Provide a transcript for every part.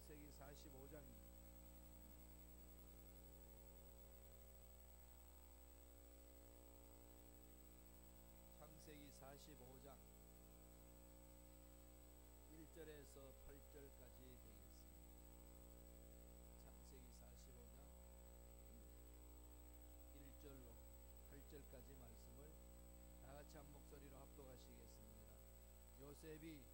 창세기 45장입니다. 창세기 45장 1절에서 8절까지 되겠습니다. 창세기 45장 1절로 8절까지 말씀을 다같이 한 목소리로 합독하시겠습니다. 요셉이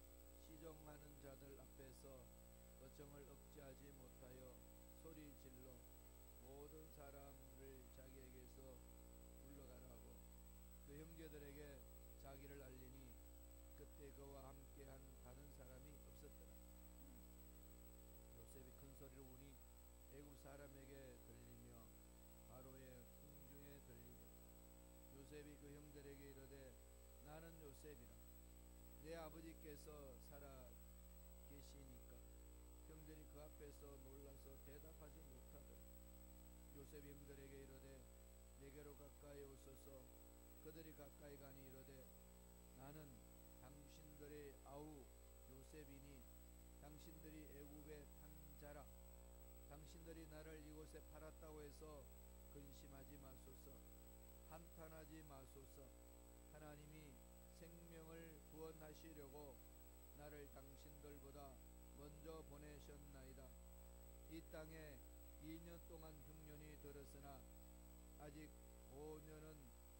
시종하는 자들 앞에서 거청을 억제하지 못하여 소리질러 모든 사람을 자기에게서 물러가라고 그 형제들에게 자기를 알리니 그때 그와 함께한 다른 사람이 없었더라. 요셉이 큰 소리로 우니 애굽 사람에게 들리며 바로의 궁중에 들리고 요셉이 그 형들에게 이르되 나는 요셉이라. 내 아버지께서 살아 계시니까. 형들이 그 앞에서 놀라서 대답하지 못하더라. 요셉이 형들에게 이르되 내게로 가까이 오소서. 그들이 가까이 가니 이르되 나는 당신들의 아우 요셉이니 당신들이 애굽에 탄 자라. 당신들이 나를 이곳에 팔았다고 해서 근심하지 마소서. 한탄하지 마소서. 하나님이 생명을 구원하시려고 나를 당신들보다 먼저 보내셨나이다. 이 땅에 2년 동안 흉년이 들었으나 아직 5년은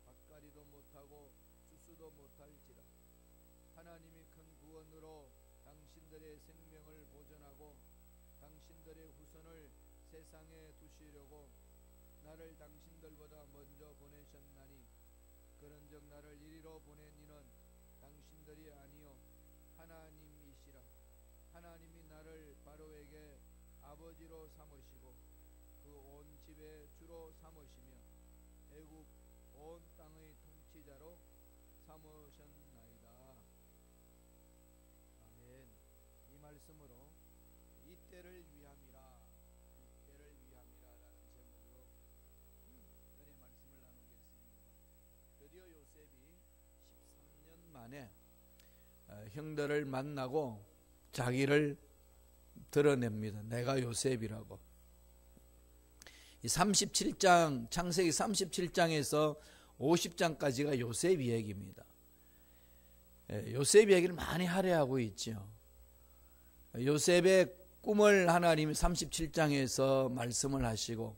밭갈이도 못하고 추수도 못할지라. 하나님이 큰 구원으로 당신들의 생명을 보존하고 당신들의 후손을 세상에 두시려고 나를 당신들보다 먼저 보내셨나니 그런즉 나를 이리로 보낸 이는 당신들이 아니요 하나님이시라. 하나님이 나를 바로에게 아버지로 삼으시고 그 온 집의 주로 삼으시며 애굽 온 땅의 통치자로 삼으셨나이다. 아멘. 이 말씀으로 이때를 위함이라 라는 제목으로 은혜 말씀을 나누겠습니다. 드디어 요셉이 13년 만에 형들을 만나고 자기를 드러냅니다. 내가 요셉이라고. 이 37장, 창세기 37장에서 50장까지가 요셉 이야기입니다. 요셉 이야기를 많이 할애하고 있죠. 요셉의 꿈을 하나님이 37장에서 말씀을 하시고,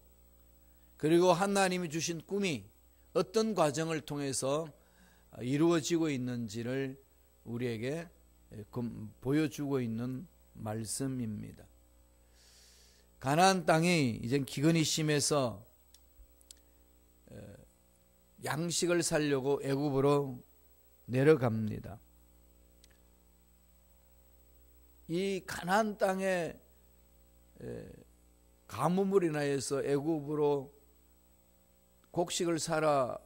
그리고 하나님이 주신 꿈이 어떤 과정을 통해서 이루어지고 있는지를 우리에게 보여주고 있는 말씀입니다. 가나안 땅이 이제 기근이 심해서 양식을 살려고 애굽으로 내려갑니다. 이 가나안 땅에 가뭄으로 인하여서 애굽으로 곡식을 사러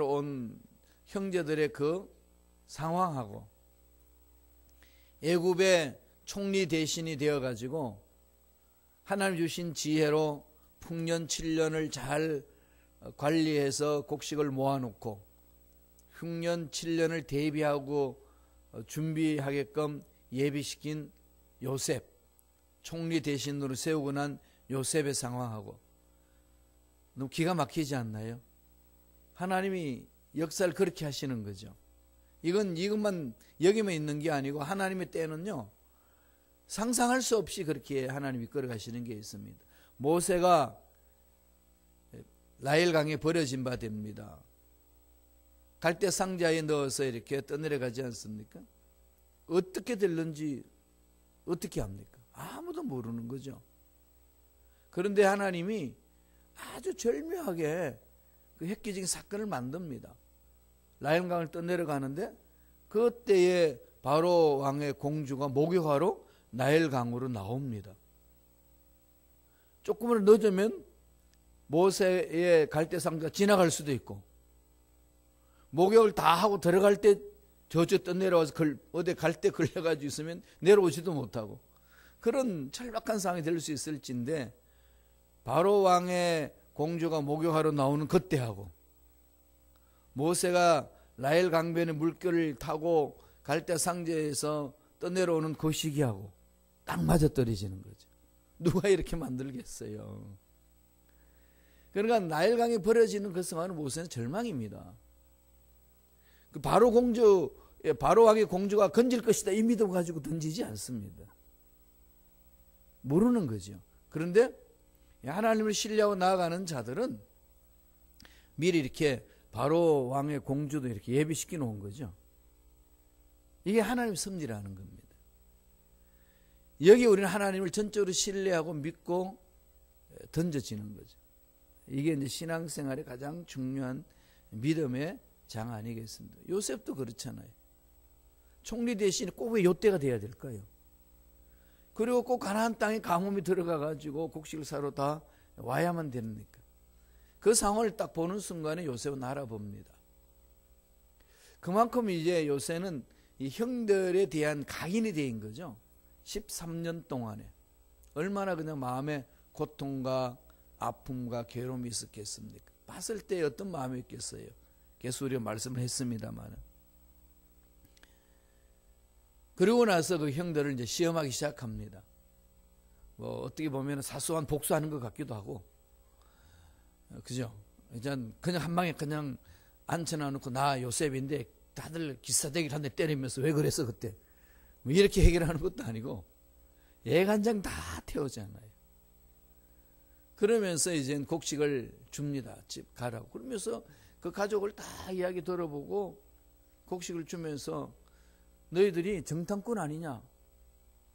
온 형제들의 그 상황하고 애굽의 총리 대신이 되어가지고 하나님 주신 지혜로 풍년 7년을 잘 관리해서 곡식을 모아놓고 흉년 7년을 대비하고 준비하게끔 예비시킨 요셉, 총리 대신으로 세우고 난 요셉의 상황하고 너무 기가 막히지 않나요? 하나님이 역사를 그렇게 하시는 거죠. 이것만 여기만 있는 게 아니고 하나님의 때는요, 상상할 수 없이 그렇게 하나님이 끌어가시는 게 있습니다. 모세가 나일강에 버려진 바 됩니다. 갈대 상자에 넣어서 이렇게 떠내려가지 않습니까? 어떻게 될는지 어떻게 합니까? 아무도 모르는 거죠. 그런데 하나님이 아주 절묘하게 그 획기적인 사건을 만듭니다. 나일강을 떠내려가는데 그때에 바로 왕의 공주가 목욕하러 나일강으로 나옵니다. 조금만 늦으면 모세의 갈대상자가 지나갈 수도 있고, 목욕을 다 하고 들어갈 때 저저 떠내려와서 어디 갈 때 걸려가지고 있으면 내려오지도 못하고, 그런 절박한 상황이 될 수 있을진데 바로 왕의 공주가 목욕하러 나오는 그때하고 모세가 나일 강변의 물결을 타고 갈대 상자에서 떠내려오는 그 시기하고 딱 맞아 떨어지는 거죠. 누가 이렇게 만들겠어요. 그러니까 나일강에 버려지는 그 상황은 모세는 절망입니다. 그 바로 왕의 공주가 건질 것이다 이 믿음 가지고 던지지 않습니다. 모르는 거죠. 그런데 하나님을 신뢰하고 나아가는 자들은 미리 이렇게 바로 왕의 공주도 이렇게 예비시켜 놓은 거죠. 이게 하나님의 섭리라는 겁니다. 여기 우리는 하나님을 전적으로 신뢰하고 믿고 던져지는 거죠. 이게 이제 신앙생활의 가장 중요한 믿음의 장 아니겠습니까? 요셉도 그렇잖아요. 총리 대신에 꼭 왜 요때가 돼야 될까요? 그리고 꼭 가나안 땅에 가뭄이 들어가가지고 곡식을 사러 다 와야만 됩니까? 그 상황을 딱 보는 순간에 요셉은 알아봅니다. 그만큼 이제 요셉은 이 형들에 대한 각인이 된 거죠. 13년 동안에 얼마나 그냥 마음에 고통과 아픔과 괴로움이 있었겠습니까? 봤을 때 어떤 마음이었겠어요? 계속 우리가 말씀을 했습니다만. 그러고 나서 그 형들을 이제 시험하기 시작합니다. 뭐 어떻게 보면 사소한 복수하는 것 같기도 하고, 그죠? 그냥 한 방에 그냥 앉혀놔놓고 나 요셉인데 다들 기싸대기를 한 대 때리면서 왜 그랬어 그때? 뭐 이렇게 해결하는 것도 아니고 예간장 다 태우잖아요. 그러면서 이제 곡식을 줍니다. 집 가라고. 그러면서 그 가족을 다 이야기 들어보고 곡식을 주면서 너희들이 정탐꾼 아니냐?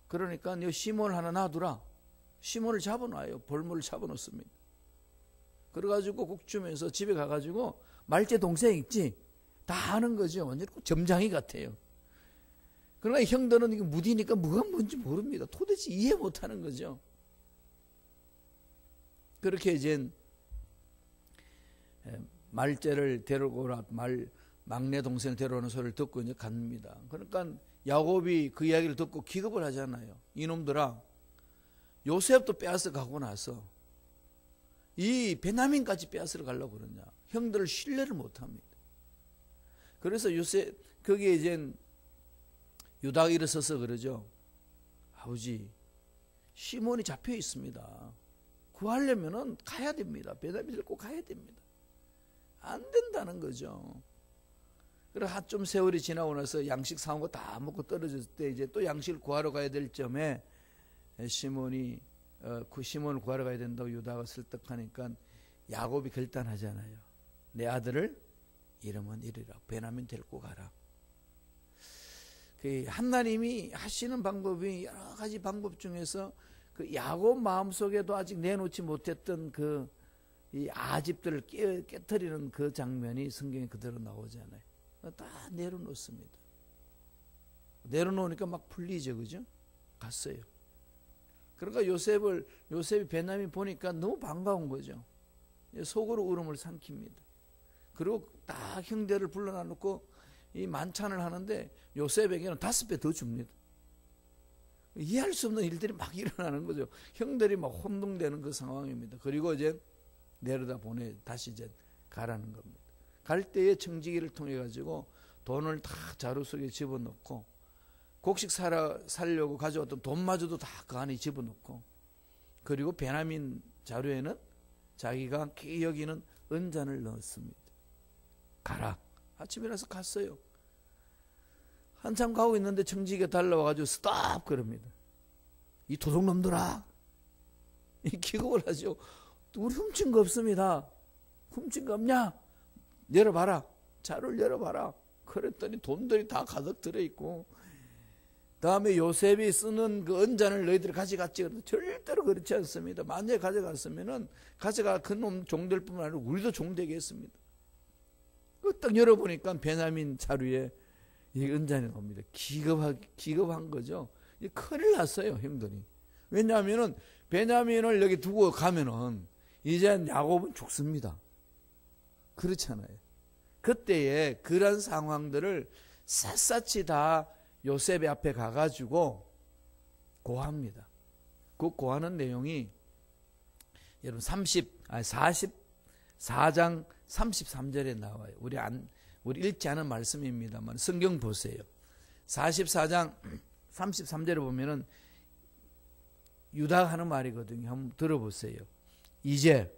그러니까 너 시몬을 하나 놔두라. 시몬을 잡아놔요. 볼모를 잡아놓습니다. 그래가지고 곡 주면서 집에 가가지고 말째 동생 있지? 다 아는 거죠. 완전 점장이 같아요. 그러나 형들은 이거 무디니까 뭐가 뭔지 모릅니다. 도대체 이해 못하는 거죠. 그렇게 이제 말째를 데리고 오라, 막내 동생을 데려오는 소리를 듣고 이제 갑니다. 그러니까 야곱이 그 이야기를 듣고 기겁을 하잖아요. 이놈들아, 요셉도 빼앗아 가고 나서 이 베냐민까지 빼앗으러 가려고 그러냐. 형들을 신뢰를 못 합니다. 그래서 요셉, 거기에 이제 유다가 일어서서 그러죠. 아버지, 시몬이 잡혀 있습니다. 구하려면은 가야 됩니다. 베냐민을 꼭 가야 됩니다. 안 된다는 거죠. 그래서 좀 세월이 지나고 나서 양식 사온 거 다 먹고 떨어졌을 때 이제 또 양식을 구하러 가야 될 점에 시몬을 구하러 가야 된다고 유다가 설득하니까 야곱이 결단하잖아요. 내 아들을 이름은 이리라. 베냐민 데리고 가라. 그 하나님이 하시는 방법이 여러 가지 방법 중에서 그 야곱 마음속에도 아직 내놓지 못했던 이 아집들을 깨트리는 그 장면이 성경에 그대로 나오잖아요. 다 내려놓습니다. 내려놓으니까 막 풀리죠, 그죠? 갔어요. 그러니까 요셉이 베냐민 보니까 너무 반가운 거죠. 속으로 울음을 삼킵니다. 그리고 딱 형제를 불러놔놓고 이 만찬을 하는데 요셉에게는 5배 더 줍니다. 이해할 수 없는 일들이 막 일어나는 거죠. 형들이 막 혼동되는 그 상황입니다. 그리고 이제 내려다 다시 이제 가라는 겁니다. 갈 때에 청지기를 통해 가지고 돈을 다 자루 속에 집어넣고 곡식 살려고 가져왔던 돈마저도 다 그 안에 집어넣고, 그리고 베냐민 자루에는 자기가 귀히 여기는 은잔을 넣었습니다. 가라. 아침이라서 갔어요. 한참 가고 있는데 청지기가 달려와가지고 스탑 그럽니다. 이 도둑놈들아, 이 기겁을 하죠. 우리 훔친 거 없습니다. 훔친 거 없냐? 열어봐라. 자루를 열어봐라. 그랬더니 돈들이 다 가득 들어있고, 다음에 요셉이 쓰는 그 은잔을 너희들이 가져갔지. 절대로 그렇지 않습니다. 만약에 가져갔으면은 가져가 그놈 종들뿐만 아니라 우리도 종되겠습니다. 딱 열어보니까 베냐민 자루에 이 은잔이 나옵니다. 기겁한 거죠. 큰일 났어요, 형들이. 왜냐하면은 베냐민을 여기 두고 가면은 이제 야곱은 죽습니다. 그렇잖아요. 그때에 그런 상황들을 샅샅이 다 요셉의 앞에 가가지고 고합니다. 그 고하는 내용이 여러분 44장 33절에 나와요. 우리 읽지 않은 말씀입니다만 성경 보세요. 44장 33절에 보면은 유다가 하는 말이거든요. 한번 들어보세요. 이제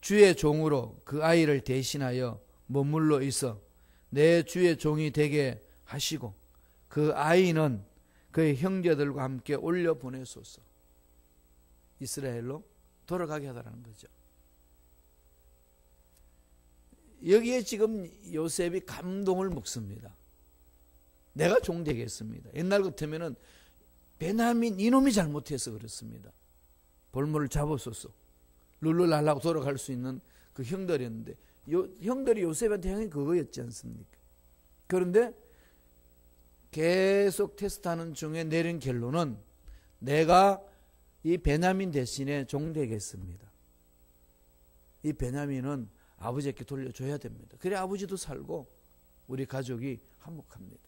주의 종으로 그 아이를 대신하여 머물러 있어 내 주의 종이 되게 하시고 그 아이는 그의 형제들과 함께 올려 보내소서. 이스라엘로 돌아가게 하라는 거죠. 여기에 지금 요셉이 감동을 먹습니다. 내가 종 되겠습니다. 옛날 같으면은 베냐민 이놈이 잘못해서 그렇습니다. 볼모를 잡았었어. 룰루랄라고 돌아갈 수 있는 그 형들이었는데 형들이 요셉한테 향해 그거였지 않습니까? 그런데 계속 테스트하는 중에 내린 결론은 내가 이 베냐민 대신에 종 되겠습니다. 이 베냐민은 아버지에게 돌려줘야 됩니다. 그래 아버지도 살고 우리 가족이 화목합니다.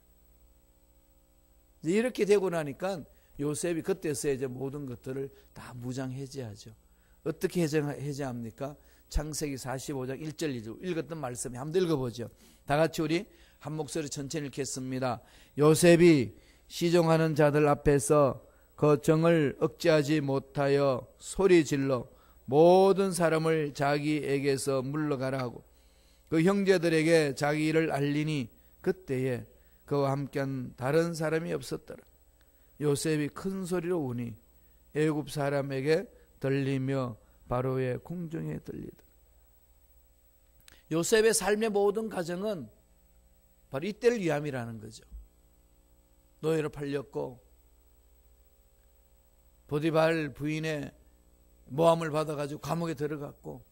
이렇게 되고 나니까 요셉이 그때서야 이제 모든 것들을 다 무장해제하죠. 어떻게 해제합니까? 창세기 45장 1절 2절 읽었던 말씀에 한번 읽어보죠. 다 같이 우리 한 목소리 천천히 읽겠습니다. 요셉이 시종하는 자들 앞에서 그 정을 억제하지 못하여 소리질러 모든 사람을 자기에게서 물러가라 하고 그 형제들에게 자기 일을 알리니 그때에 그와 함께한 다른 사람이 없었더라. 요셉이 큰 소리로 우니 애굽 사람에게 들리며 바로의 궁정에 들리더라. 요셉의 삶의 모든 과정은 바로 이때를 위함이라는 거죠. 노예로 팔렸고 보디발 부인의 모함을 받아가지고 감옥에 들어갔고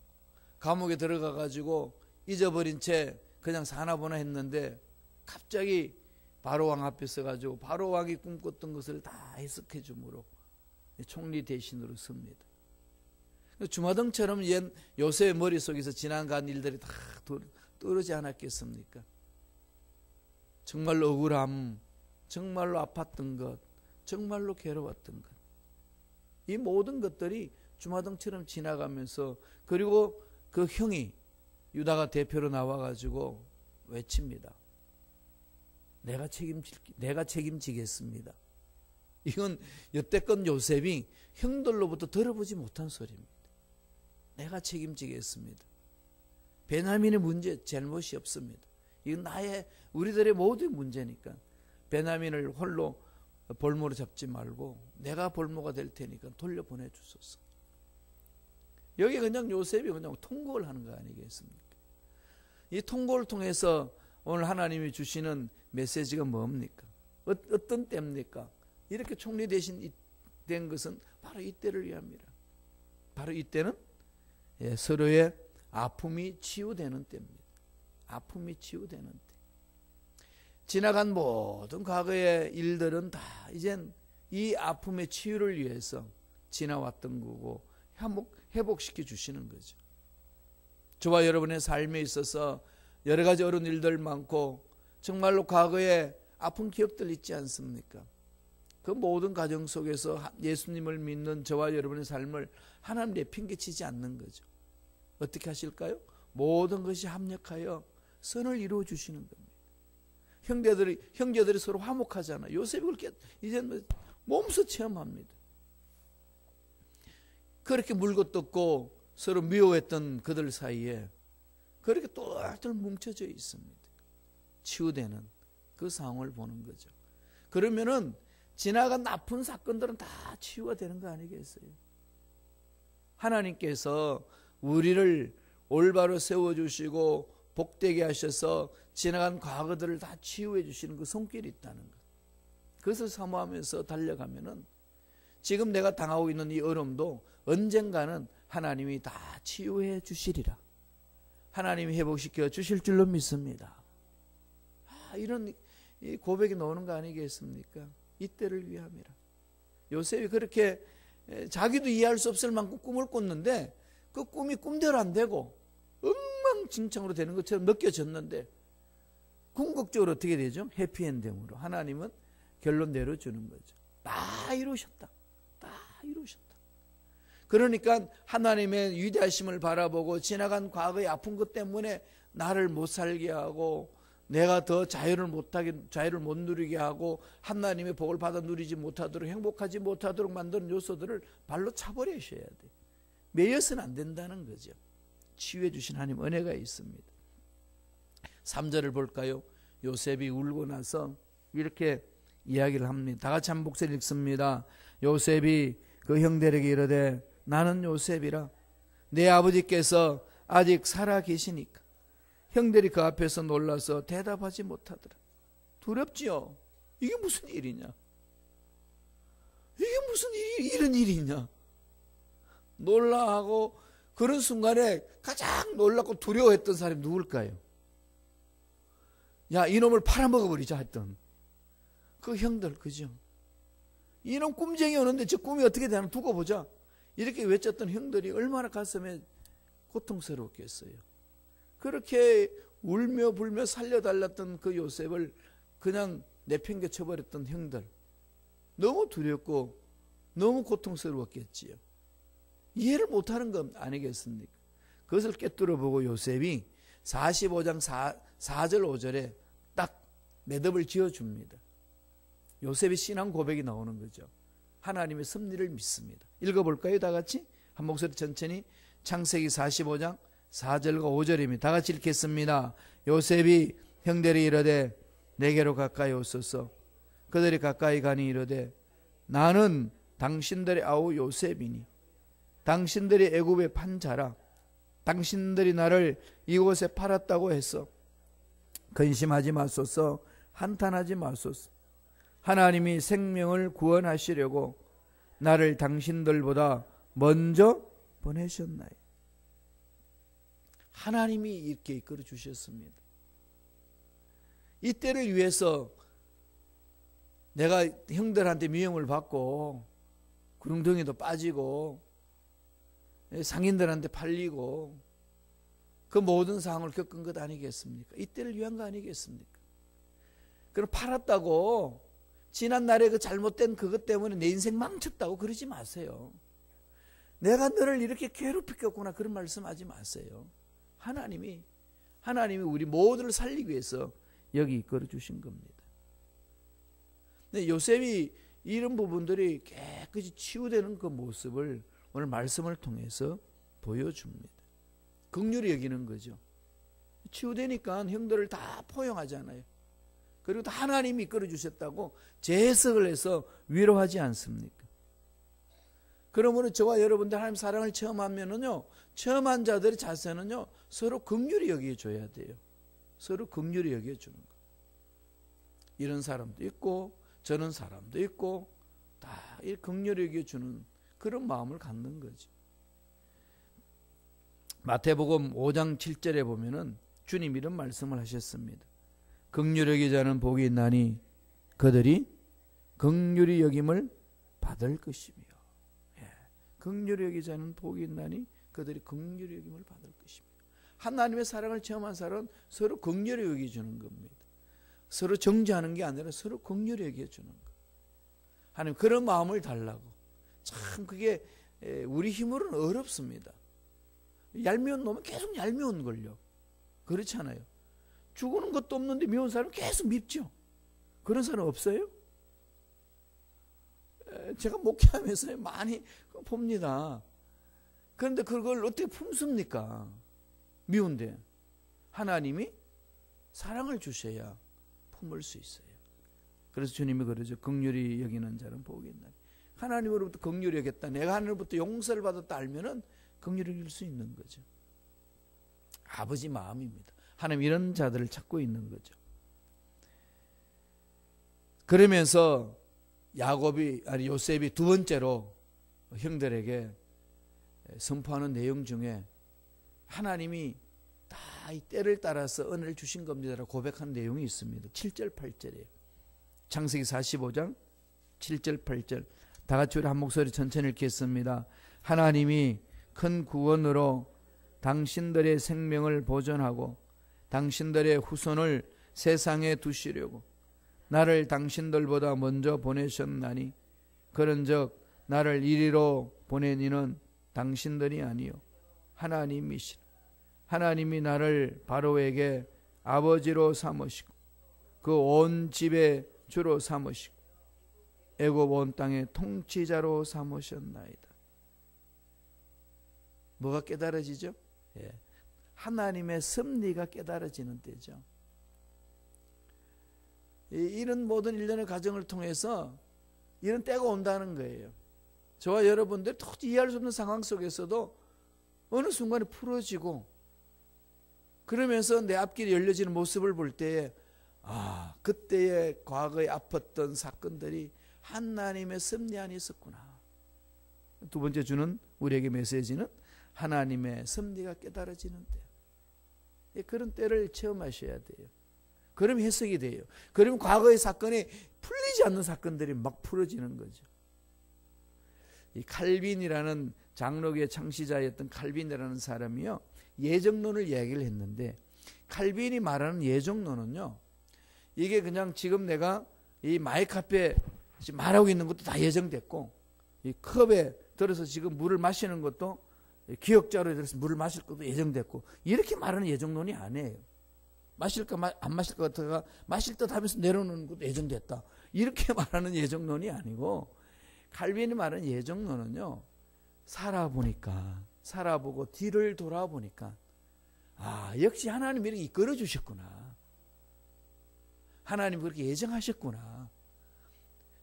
감옥에 들어가가지고 잊어버린 채 그냥 사나보나 했는데 갑자기 바로왕 앞에 서가지고 바로왕이 꿈꿨던 것을 다 해석해 주므로 총리 대신으로 섭니다. 주마등처럼 요셉의 머릿속에서 지나간 일들이 다 떠오르지 않았겠습니까? 정말로 억울함, 정말로 아팠던 것, 정말로 괴로웠던 것. 이 모든 것들이 주마등처럼 지나가면서 그리고 그 형이 유다가 대표로 나와가지고 외칩니다. 내가 책임지겠습니다. 이건 여태껏 요셉이 형들로부터 들어보지 못한 소리입니다. 내가 책임지겠습니다. 베냐민의 문제, 잘못이 없습니다. 이건 우리들의 모두의 문제니까 베냐민을 홀로 볼모로 잡지 말고 내가 볼모가 될 테니까 돌려보내 주소서. 여기 그냥 요셉이 그냥 통곡을 하는 거 아니겠습니까? 이 통곡을 통해서 오늘 하나님이 주시는 메시지가 뭡니까? 어떤 때입니까? 이렇게 총리 대신 된 것은 바로 이때를 위함이라. 바로 이때는 서로의 아픔이 치유되는 때입니다. 아픔이 치유되는 때. 지나간 모든 과거의 일들은 다 이젠 이 아픔의 치유를 위해서 지나왔던 거고 회복시켜 주시는 거죠. 저와 여러분의 삶에 있어서 여러 가지 어려운 일들 많고 정말로 과거에 아픈 기억들 있지 않습니까? 그 모든 과정 속에서 예수님을 믿는 저와 여러분의 삶을 하나님 내팽개치지 않는 거죠. 어떻게 하실까요? 모든 것이 합력하여 선을 이루어 주시는 겁니다. 형제들이 서로 화목하잖아요. 요셉이 그렇게 이제 몸소 체험합니다. 그렇게 물고 뜯고 서로 미워했던 그들 사이에 그렇게 똘똘 뭉쳐져 있습니다. 치유되는 그 상황을 보는 거죠. 그러면은 지나간 나쁜 사건들은 다 치유가 되는 거 아니겠어요? 하나님께서 우리를 올바로 세워주시고 복되게 하셔서 지나간 과거들을 다 치유해 주시는 그 손길이 있다는 것. 그것을 사모하면서 달려가면은 지금 내가 당하고 있는 이 어려움도 언젠가는 하나님이 다 치유해 주시리라. 하나님이 회복시켜 주실 줄로 믿습니다. 이런 고백이 나오는 거 아니겠습니까? 이때를 위함이라. 요셉이 그렇게 자기도 이해할 수 없을 만큼 꿈을 꿨는데 그 꿈이 꿈대로 안 되고 엉망진창으로 되는 것처럼 느껴졌는데 궁극적으로 어떻게 되죠? 해피엔딩으로 하나님은 결론 내려주는 거죠. 다 이루셨다. 다 이루셨다. 그러니까 하나님의 위대하심을 바라보고 지나간 과거의 아픈 것 때문에 나를 못 살게 하고 내가 더 자유를 못 누리게 하고 하나님의 복을 받아 누리지 못하도록, 행복하지 못하도록 만드는 요소들을 발로 차버리셔야 돼. 매여서는 안 된다는 거죠. 치유해 주신 하나님 은혜가 있습니다. 3절을 볼까요? 요셉이 울고 나서 이렇게 이야기를 합니다. 다 같이 한 목소리 읽습니다. 요셉이 그 형들에게 이르되 나는 요셉이라 내 아버지께서 아직 살아 계시니까. 형들이 그 앞에서 놀라서 대답하지 못하더라. 두렵지요. 이게 무슨 일이냐? 이게 무슨 이런 일이냐? 놀라하고 그런 순간에 가장 놀랍고 두려워했던 사람이 누굴까요? 야, 이놈을 팔아먹어버리자 했던 그 형들, 그죠? 이놈 꿈쟁이 오는데 저 꿈이 어떻게 되나 두고 보자. 이렇게 외쳤던 형들이 얼마나 가슴에 고통스러웠겠어요. 그렇게 울며 불며 살려달랐던 그 요셉을 그냥 내팽개쳐버렸던 형들. 너무 두렵고 너무 고통스러웠겠지요. 이해를 못하는 건 아니겠습니까? 그것을 꿰뚫어보고 요셉이 45장 4절 5절에 딱 매듭을 지어줍니다. 요셉의 신앙 고백이 나오는 거죠. 하나님의 섭리를 믿습니다. 읽어볼까요? 다 같이 한 목소리 천천히. 창세기 45장 4절과 5절입니다. 다 같이 읽겠습니다. 요셉이 형들이 이르되 내게로 가까이 오소서. 그들이 가까이 가니 이르되 나는 당신들의 아우 요셉이니 당신들이 애굽에 판 자라. 당신들이 나를 이곳에 팔았다고 해서 근심하지 마소서. 한탄하지 마소서. 하나님이 생명을 구원하시려고 나를 당신들보다 먼저 보내셨나요? 하나님이 이렇게 이끌어 주셨습니다. 이때를 위해서 내가 형들한테 미움을 받고 구렁텅이도 빠지고 상인들한테 팔리고 그 모든 상황을 겪은 것 아니겠습니까? 이때를 위한 거 아니겠습니까? 그럼 팔았다고 지난날에 그 잘못된 그것 때문에 내 인생 망쳤다고 그러지 마세요. 내가 너를 이렇게 괴롭혔구나 그런 말씀하지 마세요. 하나님이 우리 모두를 살리기 위해서 여기 이끌어 주신 겁니다. 근데 요셉이 이런 부분들이 깨끗이 치유되는 그 모습을 오늘 말씀을 통해서 보여줍니다. 긍휼히 여기는 거죠. 치유되니까 형들을 다 포용하잖아요. 그리고 또 하나님이 이끌어 주셨다고 재해석을 해서 위로하지 않습니까? 그러므로 저와 여러분들 하나님 사랑을 체험하면은요, 체험한 자들의 자세는요, 서로 긍휼히 여겨줘야 돼요. 서로 긍휼히 여겨주는 거. 이런 사람도 있고 저런 사람도 있고 다 이 긍휼히 여겨주는 그런 마음을 갖는 거죠. 마태복음 5장 7절에 보면은 주님 이런 말씀을 하셨습니다. 긍휼히 여기자는 복이 있나니 그들이 긍휼히 여김을 받을 것이며. 예. 긍휼히 여기자는 복이 있나니 그들이 긍휼히 여김을 받을 것이며. 하나님의 사랑을 체험한 사람은 서로 긍휼히 여겨주는 겁니다. 서로 정죄하는 게 아니라 서로 긍휼히 여겨주는 거. 하나님 그런 마음을 달라고. 참 그게 우리 힘으로는 어렵습니다. 얄미운 놈은 계속 얄미운 걸요. 그렇잖아요. 죽는 것도 없는데 미운 사람은 계속 밉죠. 그런 사람 없어요? 제가 목회하면서 많이 봅니다. 그런데 그걸 어떻게 품습니까? 미운데. 하나님이 사랑을 주셔야 품을 수 있어요. 그래서 주님이 그러죠. 긍휼히 여기는 자는 복이 있나니. 하나님으로부터 긍휼히 여겼다. 내가 하나님으로부터 용서를 받았다 알면은 긍휼히 여길 수 있는 거죠. 아버지 마음입니다. 하나님 이런 자들을 찾고 있는 거죠. 그러면서 요셉이 두 번째로 형들에게 선포하는 내용 중에 하나님이 다 이 때를 따라서 은혜를 주신 겁니다라고 고백한 내용이 있습니다. 7절 8절이에요. 창세기 45장 7절 8절 다 같이 우리 한 목소리 천천히 읽겠습니다. 하나님이 큰 구원으로 당신들의 생명을 보존하고 당신들의 후손을 세상에 두시려고 나를 당신들보다 먼저 보내셨나니 그런즉 나를 이리로 보낸 이는 당신들이 아니요 하나님이시라. 하나님이 나를 바로에게 아버지로 삼으시고 그 온 집의 주로 삼으시고 애굽 온 땅의 통치자로 삼으셨나이다. 뭐가 깨달아지죠? 예. 하나님의 섭리가 깨달아지는 때죠. 이런 모든 일련의 과정을 통해서 이런 때가 온다는 거예요. 저와 여러분들 도저히 이해할 수 없는 상황 속에서도 어느 순간에 풀어지고 그러면서 내 앞길이 열려지는 모습을 볼 때에 그때의 과거에 아팠던 사건들이 하나님의 섭리 안에 있었구나. 두 번째 주는 우리에게 메시지는 하나님의 섭리가 깨달아지는 때. 그런 때를 체험하셔야 돼요. 그럼 해석이 돼요. 그러면 과거의 사건이 풀리지 않는 사건들이 막 풀어지는 거죠. 이 칼빈이라는 장로교의 창시자였던 칼빈이라는 사람이요, 예정론을 이야기를 했는데, 칼빈이 말하는 예정론은요, 이게 그냥 지금 내가 이 마이크 앞에 말하고 있는 것도 다 예정됐고, 이 컵에 들어서 지금 물을 마시는 것도, 기역자로 들어서 물을 마실 것도 예정됐고, 이렇게 말하는 예정론이 아니에요. 마실까 안 마실 것 같다가 마실 듯 하면서 내려놓는 것도 예정됐다. 이렇게 말하는 예정론이 아니고, 칼빈이 말하는 예정론은요, 살아보고 뒤를 돌아보니까 역시 하나님이 이렇게 이끌어 주셨구나. 하나님이 그렇게 예정하셨구나.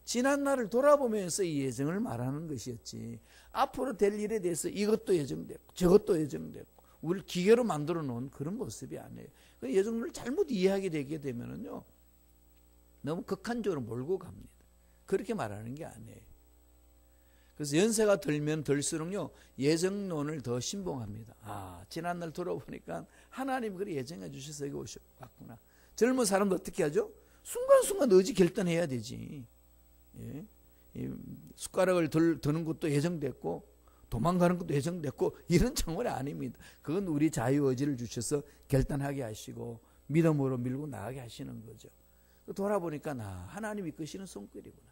지난 날을 돌아보면서 이 예정을 말하는 것이었지, 앞으로 될 일에 대해서 이것도 예정됐고 저것도 예정됐고 우리를 기계로 만들어 놓은 그런 모습이 아니에요. 예정론을 잘못 이해하게 되게 되면은요, 너무 극한적으로 몰고 갑니다. 그렇게 말하는 게 아니에요. 그래서 연세가 들면 들수록요, 예정론을 더 신봉합니다. 지난날 돌아보니까 하나님이 그렇게 예정해 주셔서 여기 오셨구나. 젊은 사람도 어떻게 하죠? 순간순간 의지 결단해야 되지. 예? 숟가락을 드는 것도 예정됐고 도망가는 것도 예정됐고 이런 정원이 아닙니다. 그건 우리 자유의지를 주셔서 결단하게 하시고 믿음으로 밀고 나가게 하시는 거죠. 돌아보니까 하나님이 이끄시는 손길이구나.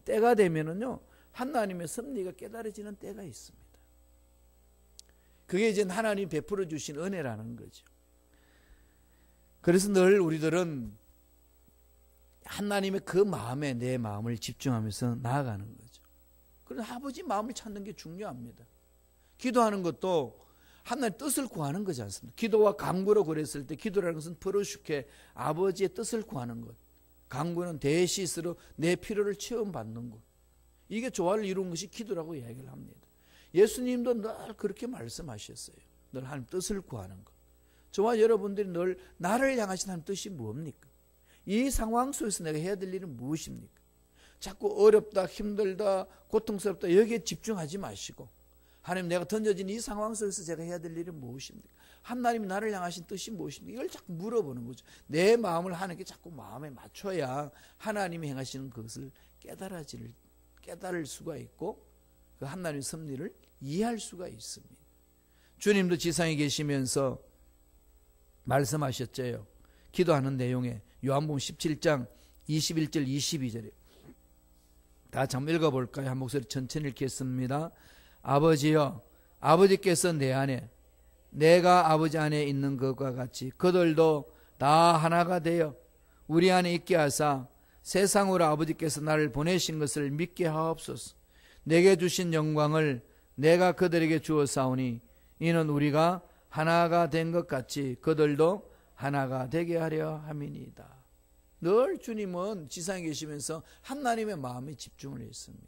때가 되면은요, 하나님의 섭리가 깨달아지는 때가 있습니다. 그게 이제 하나님이 베풀어 주신 은혜라는 거죠. 그래서 늘 우리들은 하나님의 그 마음에 내 마음을 집중하면서 나아가는 거죠. 그래서 아버지 마음을 찾는 게 중요합니다. 기도하는 것도 하나님의 뜻을 구하는 거지 않습니까? 기도와 간구로 그랬을 때 기도라는 것은 프로슈케, 아버지의 뜻을 구하는 것. 간구는 대시스로 내 필요를 체험받는 것. 이게 조화를 이룬 것이 기도라고 이야기를 합니다. 예수님도 늘 그렇게 말씀하셨어요. 늘 하나님 뜻을 구하는 것. 저와 여러분들이 늘 나를 향하신 하나님 뜻이 뭡니까? 이 상황 속에서 내가 해야 될 일은 무엇입니까? 자꾸 어렵다, 힘들다, 고통스럽다 여기에 집중하지 마시고, 하나님 내가 던져진 이 상황 속에서 제가 해야 될 일은 무엇입니까? 하나님이 나를 향하신 뜻이 무엇입니까? 이걸 자꾸 물어보는 거죠. 내 마음을 하나님께 자꾸 마음에 맞춰야 하나님이 행하시는 그것을 깨달을 수가 있고 그 하나님의 섭리를 이해할 수가 있습니다. 주님도 지상에 계시면서 말씀하셨죠. 기도하는 내용에 요한복음 17장 21절 22절에 다 한번 읽어볼까요? 한 목소리 천천히 읽겠습니다. 아버지여, 아버지께서 내 안에 내가 아버지 안에 있는 것과 같이 그들도 다 하나가 되어 우리 안에 있게 하사 세상으로 아버지께서 나를 보내신 것을 믿게 하옵소서. 내게 주신 영광을 내가 그들에게 주었사오니 이는 우리가 하나가 된 것 같이 그들도 하나가 되게 하려 함이니이다. 늘 주님은 지상에 계시면서 하나님의 마음에 집중을 했습니다.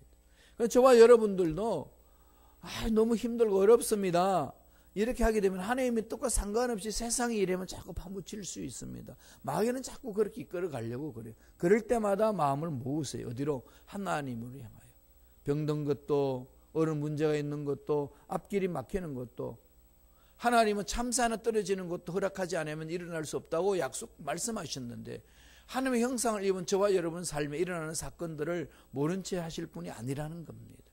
저와 여러분들도 너무 힘들고 어렵습니다. 이렇게 하게 되면 하나님의 뜻과 상관없이 세상의 일에만 자꾸 파묻힐 수 있습니다. 마귀는 자꾸 그렇게 이끌어 가려고 그래요. 그럴 때마다 마음을 모으세요. 어디로? 하나님으로 향하여. 병든 것도, 어려운 문제가 있는 것도, 앞길이 막히는 것도, 하나님은 참새 하나 떨어지는 것도 허락하지 않으면 일어날 수 없다고 말씀하셨는데, 하나님의 형상을 입은 저와 여러분 삶에 일어나는 사건들을 모른 채 하실 분이 아니라는 겁니다.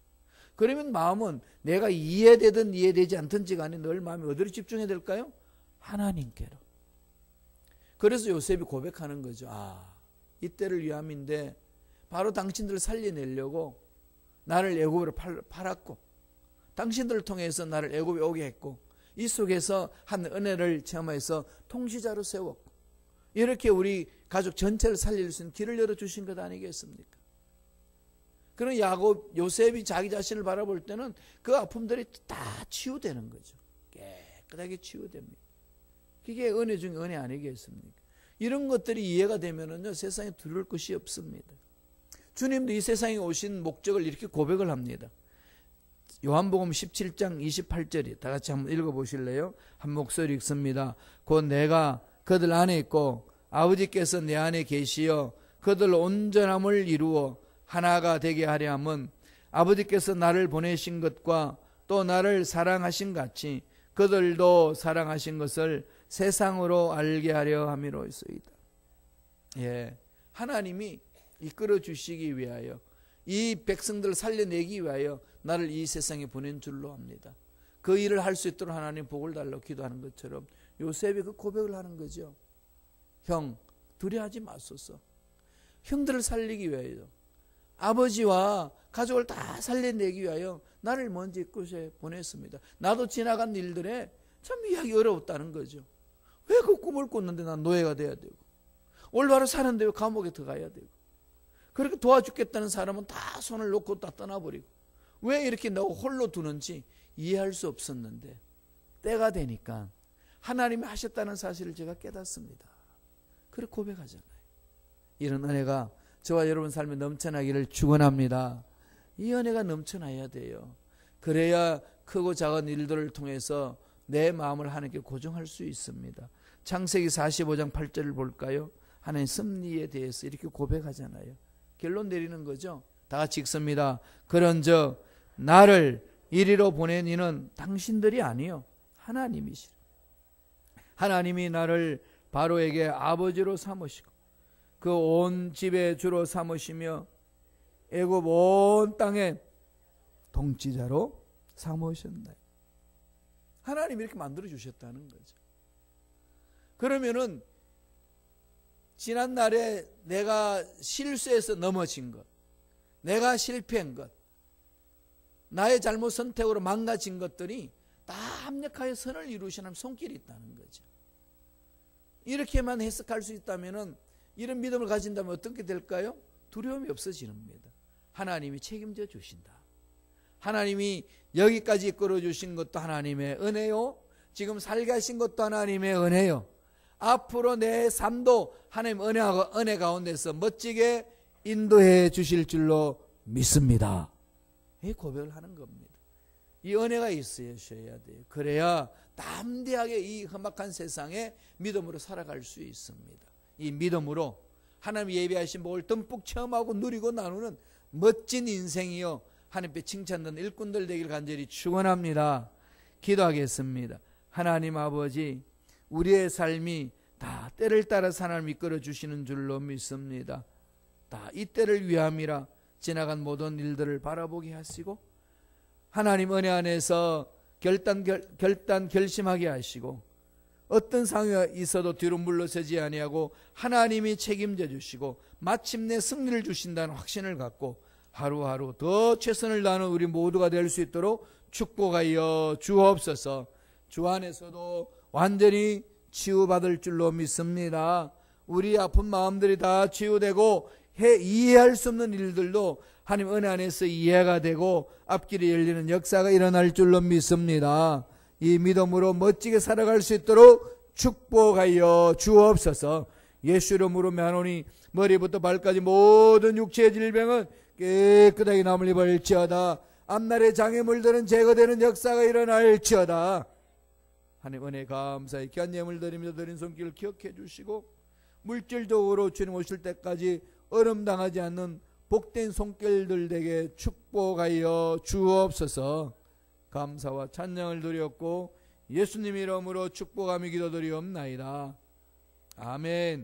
그러면 마음은 내가 이해되든 이해되지 않든지 간에 늘 마음이 어디로 집중해야 될까요? 하나님께로. 그래서 요셉이 고백하는 거죠. 이때를 위함인데 바로 당신들을 살려내려고 나를 애굽으로 팔았고 당신들을 통해서 나를 애굽에 오게 했고 이 속에서 한 은혜를 체험해서 통치자로 세웠고 이렇게 우리 가족 전체를 살릴 수 있는 길을 열어주신 것 아니겠습니까? 그런 요셉이 자기 자신을 바라볼 때는 그 아픔들이 다 치유되는 거죠. 깨끗하게 치유됩니다. 그게 은혜 중에 은혜 아니겠습니까? 이런 것들이 이해가 되면은요, 세상에 두려울 것이 없습니다. 주님도 이 세상에 오신 목적을 이렇게 고백을 합니다. 요한복음 17장 28절이 다 같이 한번 읽어보실래요? 한 목소리 읽습니다. 곧 내가 그들 안에 있고 아버지께서 내 안에 계시어 그들 온전함을 이루어 하나가 되게 하려 함은 아버지께서 나를 보내신 것과 또 나를 사랑하신 같이 그들도 사랑하신 것을 세상으로 알게 하려 함이로소이다. 예, 하나님이 이끌어 주시기 위하여 이 백성들을 살려내기 위하여 나를 이 세상에 보낸 줄로 압니다. 그 일을 할 수 있도록 하나님 복을 달라고 기도하는 것처럼 요셉이 그 고백을 하는 거죠. 형, 두려워하지 마소서. 형들을 살리기 위하여, 아버지와 가족을 다 살려내기 위하여 나를 먼저 이곳에 보냈습니다. 나도 지나간 일들에 참 이해하기 어려웠다는 거죠. 왜 그 꿈을 꿨는데 난 노예가 돼야 되고, 올바로 사는데 왜 감옥에 들어가야 되고, 그렇게 도와주겠다는 사람은 다 손을 놓고 다 떠나버리고, 왜 이렇게 너 홀로 두는지 이해할 수 없었는데 때가 되니까 하나님이 하셨다는 사실을 제가 깨닫습니다. 그렇게 고백하잖아요. 이런 은혜가 저와 여러분 삶에 넘쳐나기를 축원합니다. 이 은혜가 넘쳐나야 돼요. 그래야 크고 작은 일들을 통해서 내 마음을 하나님께 고정할 수 있습니다. 창세기 45장 8절을 볼까요? 하나님 섭리에 대해서 이렇게 고백하잖아요. 결론 내리는 거죠. 다 같이 읽습니다. 그런즉 나를 이리로 보낸 이는 당신들이 아니요 하나님이시라. 하나님이 나를 바로에게 아버지로 삼으시고 그 온 집의 주로 삼으시며 애굽 온 땅의 통치자로 삼으셨나요? 하나님이 이렇게 만들어 주셨다는 거죠. 그러면은 지난날에 내가 실수해서 넘어진 것, 내가 실패한 것, 나의 잘못 선택으로 망가진 것들이 다 합력하여 선을 이루시는 손길이 있다는 거죠. 이렇게만 해석할 수 있다면, 이런 믿음을 가진다면 어떻게 될까요? 두려움이 없어집니다. 하나님이 책임져 주신다. 하나님이 여기까지 이끌어 주신 것도 하나님의 은혜요, 지금 살게 하신 것도 하나님의 은혜요, 앞으로 내 삶도 하나님 은혜 가운데서 멋지게 인도해 주실 줄로 믿습니다. 이 고백을 하는 겁니다. 이 은혜가 있어야 돼요. 그래야 담대하게 이 험악한 세상에 믿음으로 살아갈 수 있습니다. 이 믿음으로 하나님 예비하신 복을 듬뿍 체험하고 누리고 나누는 멋진 인생이요, 하나님께 칭찬받는 일꾼들 되길 간절히 축원합니다. 기도하겠습니다. 하나님 아버지, 우리의 삶이 다 때를 따라서 하나님 이끌어 주시는 줄로 믿습니다. 다 이 때를 위함이라 지나간 모든 일들을 바라보게 하시고 하나님 은혜 안에서 결심하게 하시고 어떤 상황이 있어도 뒤로 물러서지 아니하고 하나님이 책임져 주시고 마침내 승리를 주신다는 확신을 갖고 하루하루 더 최선을 다하는 우리 모두가 될 수 있도록 축복하여 주옵소서. 주 안에서도 완전히 치유받을 줄로 믿습니다. 우리 아픈 마음들이 다 치유되고 이해할 수 없는 일들도 하나님 은혜 안에서 이해가 되고 앞길이 열리는 역사가 일어날 줄로 믿습니다. 이 믿음으로 멋지게 살아갈 수 있도록 축복하여 주옵소서. 예수 이름으로 명하노니 머리부터 발까지 모든 육체의 질병은 깨끗하게 남을 입을지어다. 앞날의 장애물들은 제거되는 역사가 일어날지어다. 하나님 은혜 감사히 귀한 예물 드리면서 드린 손길을 기억해 주시고 물질적으로 주님 오실 때까지 얼음당하지 않는 복된 손길들 되게 축복하여 주옵소서. 감사와 찬양을 드렸고 예수님 이름으로 축복하며 기도드리옵나이다. 아멘.